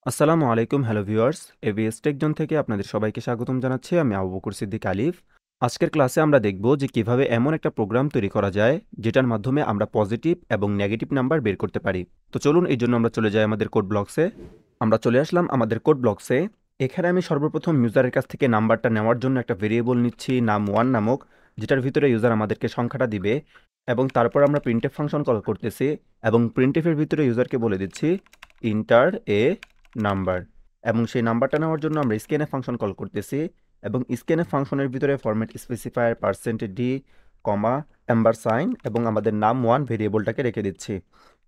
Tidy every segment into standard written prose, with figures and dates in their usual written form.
আসসালামু আলাইকুম hello viewers ABS TechZone থেকে আপনাদের সবাইকে স্বাগতম জানাচ্ছি আমি আবু বকর সিদ্দিক আলিফ। আজকের ক্লাসে আমরা দেখব যে কিভাবে এমন একটা প্রোগ্রাম তৈরি করা যায় যেটার মাধ্যমে আমরা পজিটিভ এবং নেগেটিভ নাম্বার বের করতে পারি। তো চলুন এই জন্য আমরা চলে যাই আমাদের কোড ব্লকসে। আমরা চলে আসলাম আমাদের কোড ব্লকসে। এখানে আমি সর্বপ্রথম ইউজারের কাছ থেকে নাম্বারটা নেওয়ার জন্য একটা ভেরিয়েবল নিচ্ছি নাম 1 নামক, যেটার ভিতরে ইউজার আমাদেরকে সংখ্যাটা দিবে এবং তারপর আমরা প্রিন্টএফ ফাংশন কল করতেছি এবং প্রিন্টএফের ভিতরে ইউজারকে বলে দিচ্ছি ইন্টার এ নাম্বার এবং সেই নাম্বারটা নেওয়ার জন্য আমরা স্ক্যানএফ ফাংশন কল করতেছি এবং স্ক্যানএফ ফাংশনের ভিতরে ফরম্যাট স্পেসিফায়ার %d কমা এম্বার সাইন এবং আমাদের নাম 1 ভেরিয়েবলটাকে রেখে দিচ্ছি।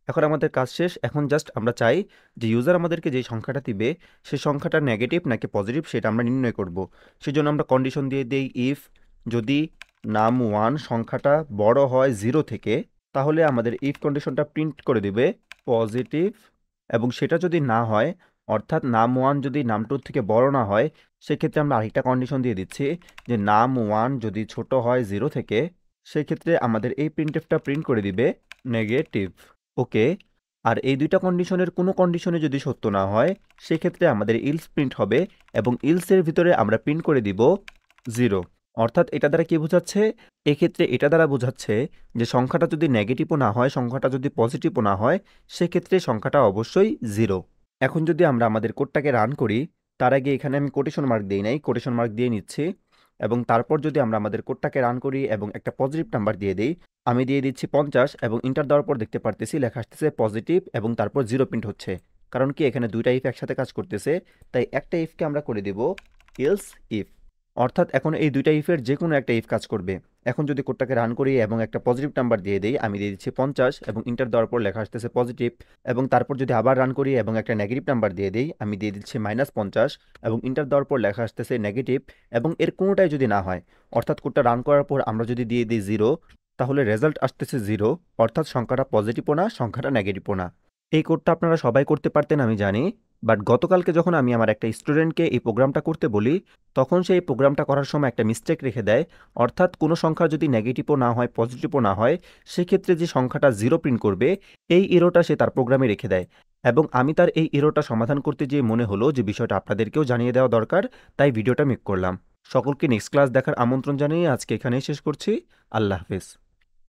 এখন আমাদের কাজ শেষ। এখন জাস্ট আমরা চাই যে ইউজার আমাদেরকে যে সংখ্যাটা দিবে সেই সংখ্যাটা নেগেটিভ নাকি পজিটিভ সেটা আমরা নির্ণয় করব। সেজন্য আমরা কন্ডিশন দিয়ে দিই ইফ যদি নাম 1 সংখ্যাটা বড় হয় 0 থেকে, তাহলে আমাদের ইফ কন্ডিশনটা প্রিন্ট করে দিবে পজিটিভ, এবং সেটা যদি না হয় অর্থাৎ নাম 1 যদি নাম 2 থেকে বড় না হয়, সেক্ষেত্রে আমরা আরেকটা কন্ডিশন দিয়ে দিচ্ছি যে নাম 1 যদি ছোট হয় 0 থেকে, সেক্ষেত্রে আমাদের এই প্রিন্টএফটা প্রিন্ট করে দিবে নেগেটিভ। ওকে, আর এই দুইটা কন্ডিশনের কোনো কন্ডিশনে যদি সত্য না হয় সেক্ষেত্রে আমাদের ইলস প্রিন্ট হবে এবং ইলসের ভিতরে আমরা প্রিন্ট করে দিব 0। অর্থাৎ এটা দ্বারা কি বোঝাচ্ছে? এক্ষেত্রে এটা দ্বারা বোঝাচ্ছে যে সংখ্যাটা যদি নেগেটিভও না হয়, সংখ্যাটা যদি পজিটিভও না হয়, সেক্ষেত্রে সংখ্যাটা অবশ্যই 0। এখন যদি আমরা আমাদের কোডটাকে রান করি, তার আগে এখানে আমি কোটেশন মার্ক দিই নাই, কোটেশন মার্ক দিয়ে নিচ্ছি এবং তারপর যদি আমরা আমাদের কোডটাকে রান করি এবং একটা পজিটিভ নাম্বার দিয়ে দিই, আমি দিয়ে দিচ্ছি 50 এবং ইন্টার দেওয়ার পর দেখতে পারতেছি লেখা আসতেছে পজিটিভ এবং তারপর 0 প্রিন্ট হচ্ছে। কারণ কি এখানে দুইটা ইফ একসাথে কাজ করতেছে, তাই একটা ইফকে আমরা করে দেব এলস ইফ। অর্থাৎ এখন এই দুইটা ইফের যে কোনো একটা ইফ কাজ করবে। এখন যদি কোডটাকে রান করি এবং একটা পজিটিভ নাম্বার দিয়ে দেই, আমি দিয়ে দিচ্ছি 50 এবং ইন্টার দেওয়ার পর লেখা আসতেছে পজিটিভ, এবং তারপর যদি আবার রান করি এবং একটা নেগেটিভ নাম্বার দিয়ে দেই, আমি দিয়ে দিচ্ছি -50 এবং ইন্টার দেওয়ার পর লেখা আসতেছে নেগেটিভ, এবং এর কোনোটাই যদি না হয় অর্থাৎ কোডটা রান করার পর আমরা যদি দিয়ে দিই 0, তাহলে রেজাল্ট আসতেছে 0, অর্থাৎ সংখ্যাটা পজিটিভও না সংখ্যাটা নেগেটিভও না। এই কোডটা আপনারা সবাই করতে পারতেন আমি জানি, বাট গতকালকে যখন আমি আমার একটা স্টুডেন্টকে এই প্রোগ্রামটা করতে বলি, তখন সে এই প্রোগ্রামটা করার সময় একটা মিস্টেক রেখে দেয়। অর্থাৎ কোনো সংখ্যা যদি নেগেটিভও না হয় পজিটিভও না হয়, সেক্ষেত্রে যে সংখ্যাটা 0 প্রিন্ট করবে এই এরোটা সে তার প্রোগ্রামে রেখে দেয়। এবং আমি তার এই এরোটা সমাধান করতে যেয়ে মনে হলো যে বিষয়টা আপনাদেরকেও জানিয়ে দেওয়া দরকার, তাই ভিডিওটা মেক করলাম। সকলকে নেক্সট ক্লাস দেখার আমন্ত্রণ জানিয়ে আজকে এখানেই শেষ করছি। আল্লাহ হাফেজ।